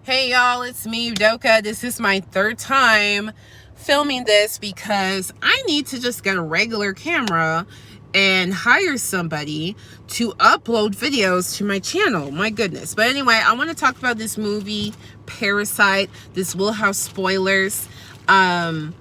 Hey y'all, it's me, Udoka. This is my third time filming this because I need to just get a regular camera and hire somebody to upload videos to my channel. My goodness. But anyway, I want to talk about this movie, Parasite. This will have spoilers. And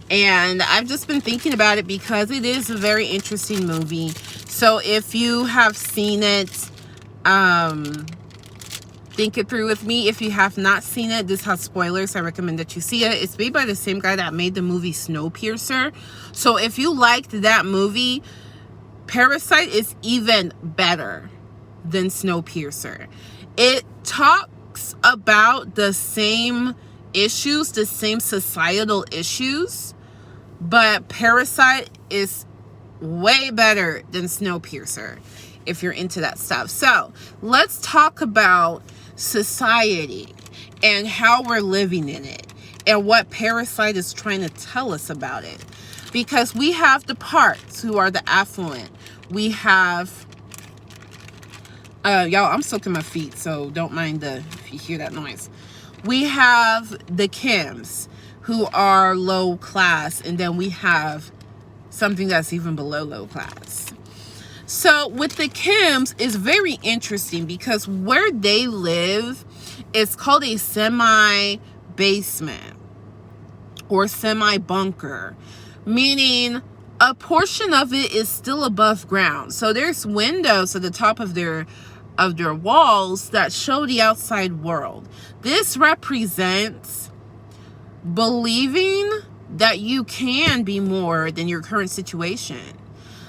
I've just been thinking about it because it is a very interesting movie. So if you have seen it, think it through with me. If you have not seen it, this has spoilers. I recommend that you see it. It's made by the same guy that made the movie Snowpiercer. So if you liked that movie, Parasite is even better than Snowpiercer. It talks about the same issues, the same societal issues, but Parasite is way better than Snowpiercer if you're into that stuff. So let's talk about society and how we're living in it and what Parasite is trying to tell us about it. Because we have the parts who are the affluent. We have y'all, I'm soaking my feet, so don't mind if you hear that noise. We have the Kims who are low class, and then we have something that's even below low class. So with the Kims, it's very interesting because where they live is called a semi-basement or semi-bunker, meaning a portion of it is still above ground. So there's windows at the top of their walls that show the outside world. This represents believing that you can be more than your current situation.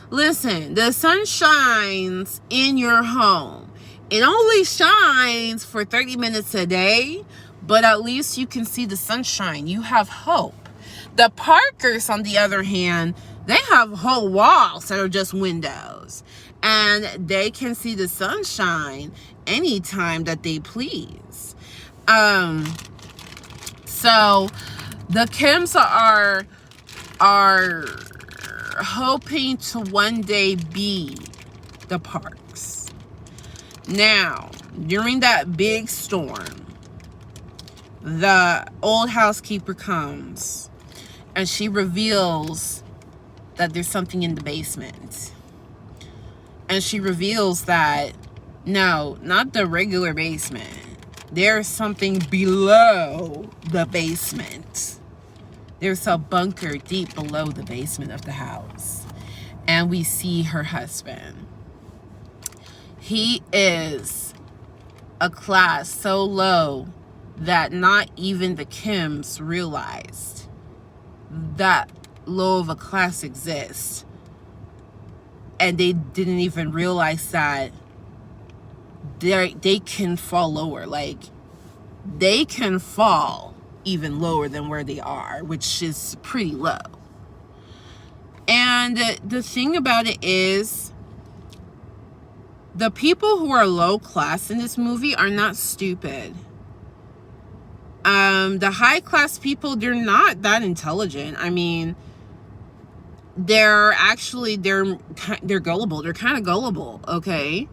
Listen, the sun shines in your home. It only shines for 30 minutes a day, but at least you can see the sunshine. You have hope. The Parkers, on the other hand, they have whole walls that are just windows, and they can see the sunshine anytime that they please. So the Kims are hoping to one day be the Parks. Now, during that big storm, the old housekeeper comes and she reveals that there's something in the basement. And she reveals that, no, not the regular basement. There's something below the basement. There's a bunker deep below the basement of the house. And we see her husband. He is a class so low that not even the Kims realized that low of a class exists. And they didn't even realize that they can fall lower. Like, they can fall even lower than where they are, which is pretty low. And the thing about it is, the people who are low class in this movie are not stupid. The high class people, they're not that intelligent. I mean, they're gullible. They're kind of gullible, okay?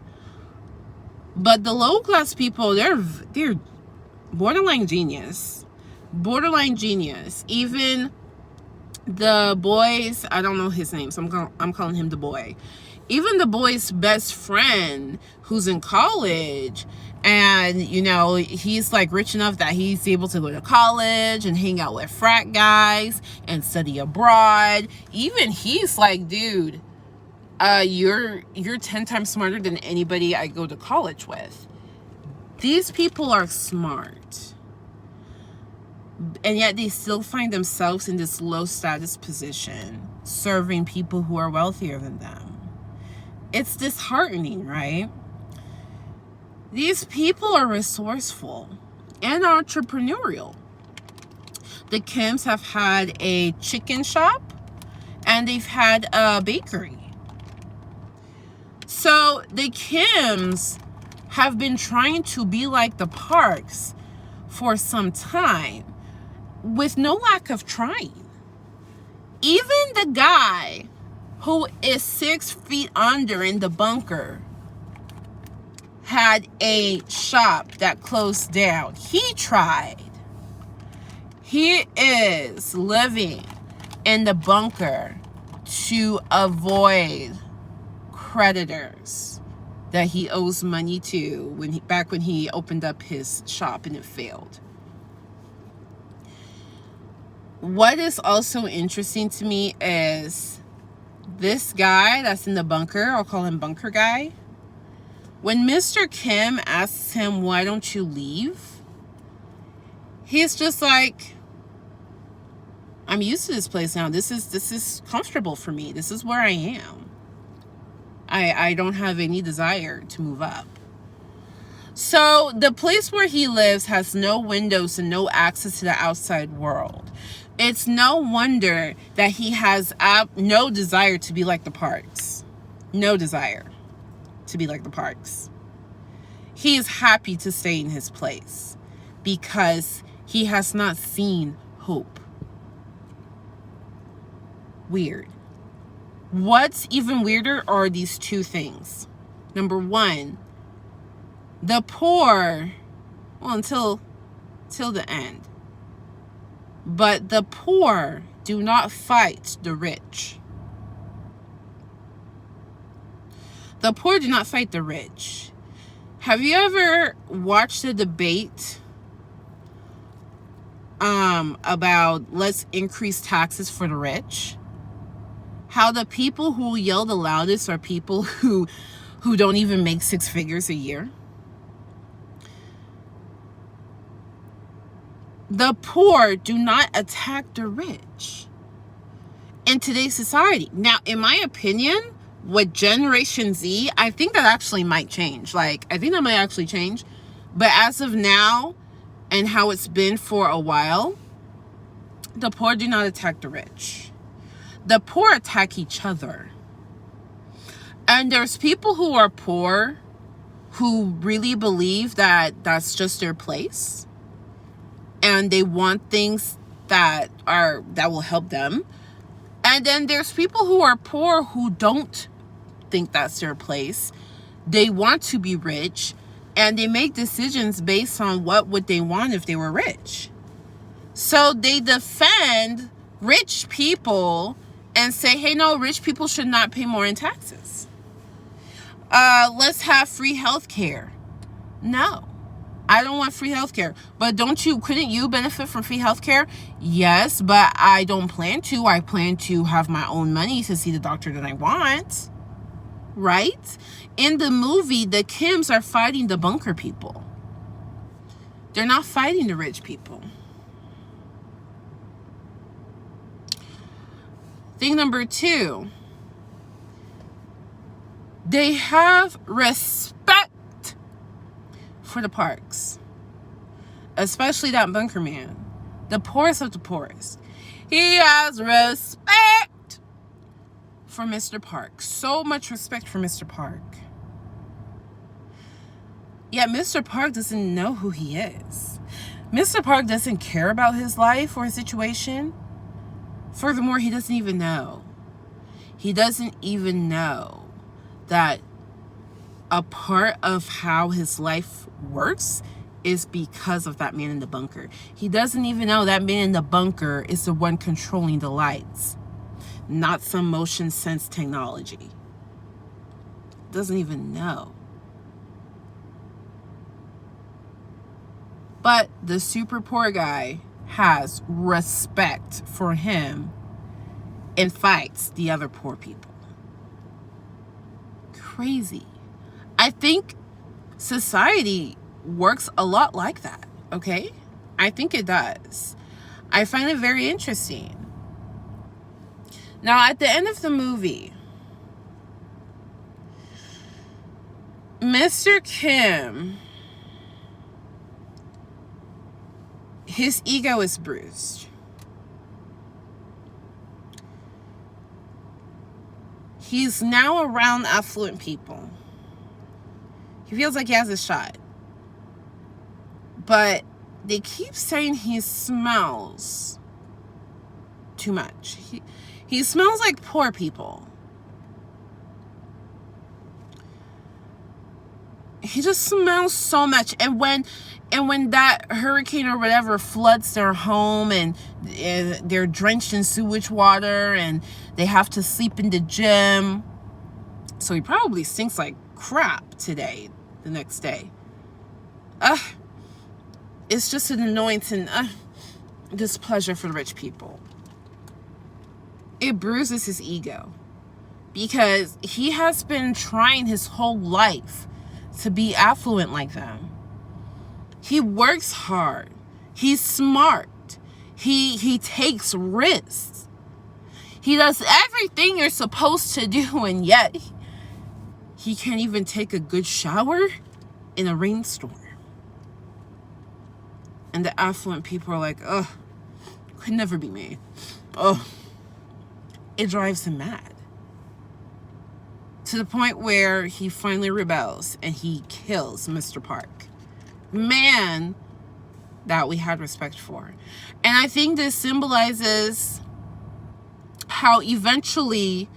But the low class people, they're borderline genius. Borderline genius. Even the boys, I don't know his name, so I'm calling him the boy. Even the boy's best friend who's in college, and you know, he's like rich enough that he's able to go to college and hang out with frat guys and study abroad. Even he's like, dude, you're 10 times smarter than anybody I go to college with. These people are smart. And yet they still find themselves in this low status position, serving people who are wealthier than them. It's disheartening, right? These people are resourceful and entrepreneurial. The Kims have had a chicken shop and they've had a bakery. So the Kims have been trying to be like the Parks for some time, with no lack of trying. Even the guy who is 6 feet under in the bunker had a shop that closed down. He tried. He is living in the bunker to avoid creditors that he owes money to back when he opened up his shop and it failed. What is also interesting to me is this guy that's in the bunker, I'll call him Bunker Guy. When Mr. Kim asks him, why don't you leave? He's just like, I'm used to this place now. This is comfortable for me. This is where I am. I don't have any desire to move up. So the place where he lives has no windows and no access to the outside world. It's no wonder that he has no desire to be like the Parks. No desire to be like the Parks. He is happy to stay in his place because he has not seen hope. Weird. What's even weirder are these two things. Number one, the poor, well, until the end. But the poor do not fight the rich. The poor do not fight the rich. Have you ever watched a debate about let's increase taxes for the rich? How the people who yell the loudest are people who don't even make 6 figures a year? The poor do not attack the rich in today's society. Now, in my opinion, with Generation Z, I think that actually might change. I think that might actually change. But as of now, and how it's been for a while, the poor do not attack the rich. The poor attack each other. And there's people who are poor who really believe that that's just their place. And they want things that will help them. And then there's people who are poor who don't think that's their place. They want to be rich, and they make decisions based on what would they want if they were rich. So they defend rich people and say, hey, no, rich people should not pay more in taxes. Let's have free health care. No. I don't want free healthcare. But couldn't you benefit from free healthcare? Yes, but I don't plan to. I plan to have my own money to see the doctor that I want. Right? In the movie, the Kims are fighting the bunker people. They're not fighting the rich people. Thing number 2. They have respect for the Parks, especially that bunker man, the poorest of the poorest. He has respect for Mr. Park. So much respect for Mr. Park. Yet Mr. Park doesn't know who he is. Mr. Park doesn't care about his life or his situation. Furthermore, he doesn't even know. He doesn't even know that a part of how his life works is because of that man in the bunker. He doesn't even know that man in the bunker is the one controlling the lights, not some motion sense technology. Doesn't even know. But the super poor guy has respect for him and fights the other poor people. Crazy. I think society works a lot like that, okay? I think it does. I find it very interesting. Now, at the end of the movie, Mr. Kim, his ego is bruised. He's now around affluent people. He feels like he has a shot. But they keep saying he smells too much. He smells like poor people. He just smells so much. And when that hurricane or whatever floods their home, and they're drenched in sewage water, and they have to sleep in the gym, so he probably stinks like crap the next day. It's just an annoyance and displeasure for the rich people. It bruises his ego, because he has been trying his whole life to be affluent like them. He works hard. He's smart. He takes risks. He does everything you're supposed to do, and yet he can't even take a good shower in a rainstorm. And the affluent people are like, ugh, could never be me. Oh, it drives him mad. To the point where he finally rebels and he kills Mr. Park. Man that we had respect for. And I think this symbolizes how eventually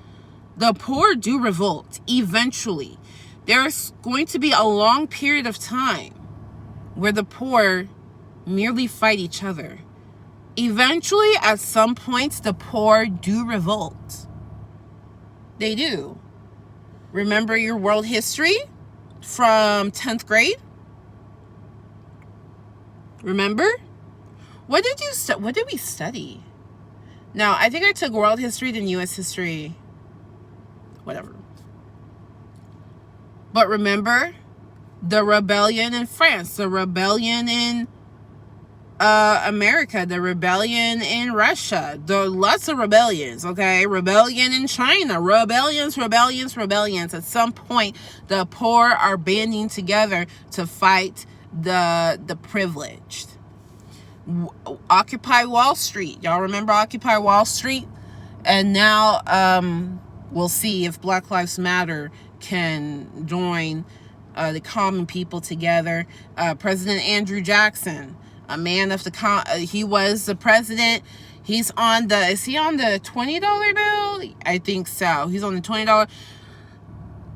the poor do revolt. Eventually. There's going to be a long period of time where the poor merely fight each other. Eventually, at some points, the poor do revolt. They do. Remember your world history from 10th grade? Remember? What did we study? No, I think I took world history, then U.S. history, whatever. But remember the rebellion in France, the rebellion in America, the rebellion in Russia, lots of rebellions, okay? Rebellion in China, rebellions. At some point, the poor are banding together to fight the privileged. Occupy Wall Street. Y'all remember Occupy Wall Street? And now we'll see if Black Lives Matter can join the common people together. President Andrew Jackson, a man of he was the president. Is he on the $20 bill? I think so. He's on the $20.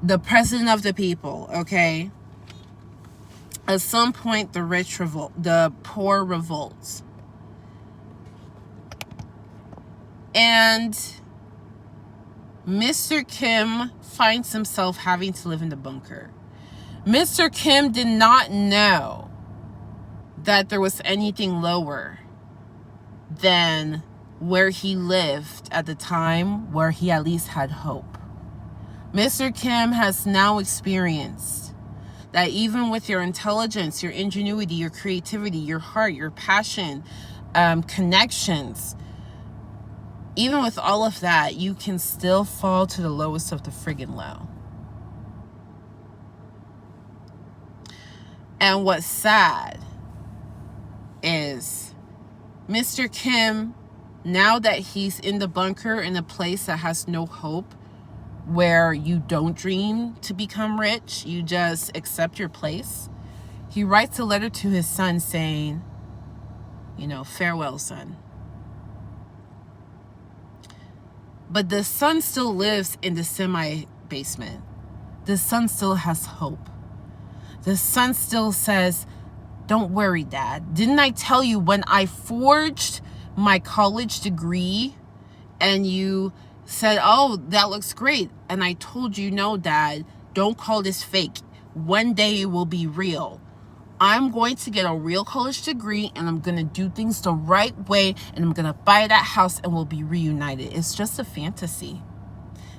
The president of the people, okay? At some point, the poor revolts. And Mr. Kim finds himself having to live in the bunker. Mr. Kim did not know that there was anything lower than where he lived at the time, where he at least had hope. Mr. Kim has now experienced that even with your intelligence, your ingenuity, your creativity, your heart, your passion, connections, even with all of that, you can still fall to the lowest of the friggin' low. And what's sad is Mr. Kim, now that he's in the bunker in a place that has no hope, where you don't dream to become rich, you just accept your place, he writes a letter to his son saying, farewell, son. But the son still lives in the semi-basement. The son still has hope. The son still says, don't worry, Dad. Didn't I tell you when I forged my college degree and you said, oh, that looks great. And I told you, no, Dad, don't call this fake. One day it will be real. I'm going to get a real college degree and I'm going to do things the right way and I'm going to buy that house and we'll be reunited. It's just a fantasy.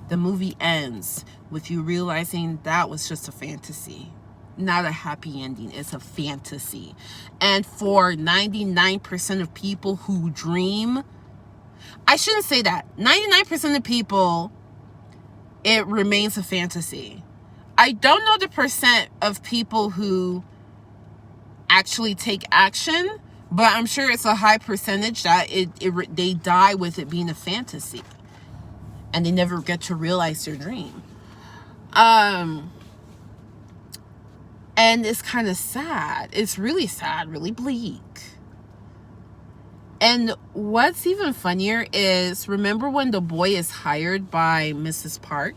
The movie ends with you realizing that was just a fantasy. Not a happy ending. It's a fantasy. And for 99% of people who dream, I shouldn't say that. 99% of people, it remains a fantasy. I don't know the percent of people who actually take action, but I'm sure it's a high percentage that they die with it being a fantasy and they never get to realize their dream. And it's kind of sad. It's really sad, really bleak. And what's even funnier is, remember when the boy is hired by Mrs. Park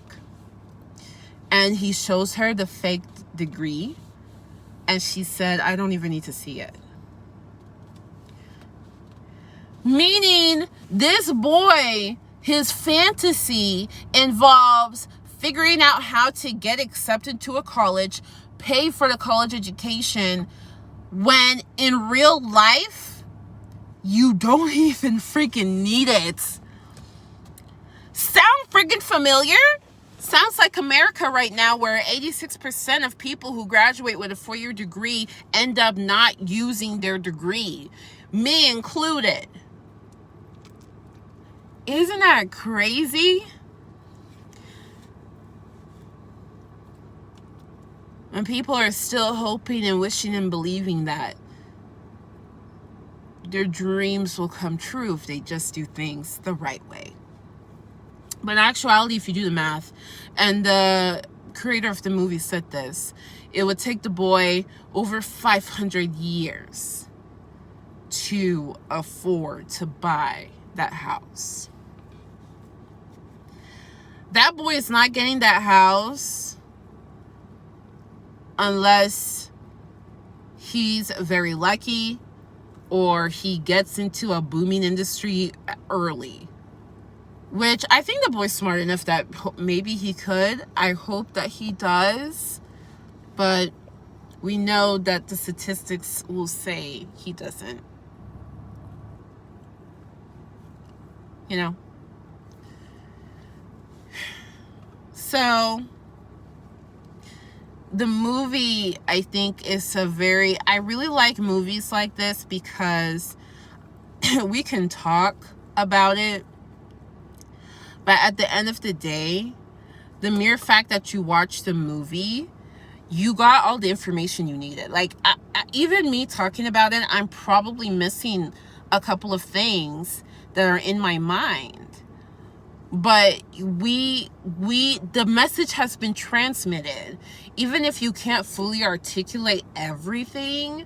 and he shows her the fake degree And she said, I don't even need to see it. Meaning, this boy, his fantasy involves figuring out how to get accepted to a college, pay for the college education, when in real life, you don't even freaking need it. Sound freaking familiar? Sounds like America right now, where 86% of people who graduate with a 4-year degree end up not using their degree, me included. Isn't that crazy? And people are still hoping and wishing and believing that their dreams will come true if they just do things the right way. But in actuality, if you do the math, and the creator of the movie said this, it would take the boy over 500 years to afford to buy that house. That boy is not getting that house unless he's very lucky or he gets into a booming industry early. Which I think the boy's smart enough that maybe he could. I hope that he does. But we know that the statistics will say he doesn't. You know? So, the movie, I think, is I really like movies like this because we can talk about it. But at the end of the day, the mere fact that you watched the movie, you got all the information you needed. Like, even me talking about it, I'm probably missing a couple of things that are in my mind. But the message has been transmitted. Even if you can't fully articulate everything,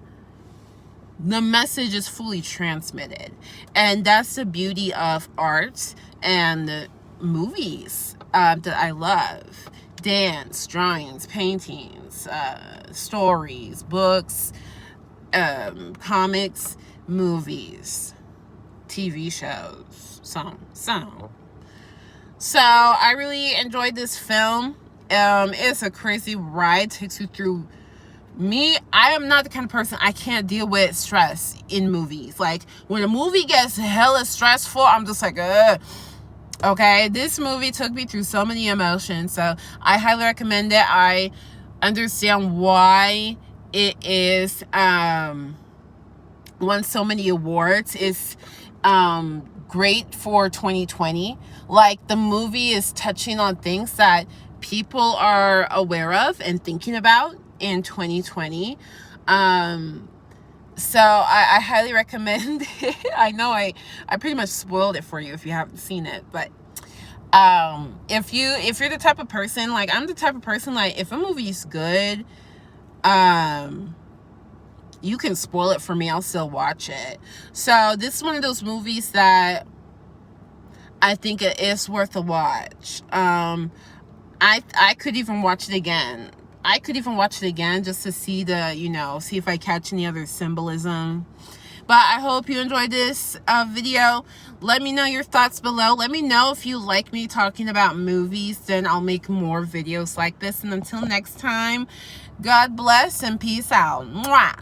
the message is fully transmitted. And that's the beauty of art and movies that I love. Dance, drawings, paintings, stories, books, comics, movies, TV shows, some. So I really enjoyed this film. It's a crazy ride. Takes you through. Me, I am not the kind of person, I can't deal with stress in movies. Like, when a movie gets hella stressful, I'm just like, ugh. Okay, this movie took me through so many emotions, so I highly recommend it. I understand why it is won so many awards. It's great for 2020. Like, the movie is touching on things that people are aware of and thinking about in 2020. So I highly recommend it. I know I pretty much spoiled it for you if you haven't seen it, but if you're the type of person, like I'm the type of person, like if a movie's good, you can spoil it for me, I'll still watch it. So this is one of those movies that I think it is worth a watch. I could even watch it again. Just to see see if I catch any other symbolism. But I hope you enjoyed this video. Let me know your thoughts below. Let me know if you like me talking about movies. Then I'll make more videos like this. And until next time, God bless and peace out. Mwah!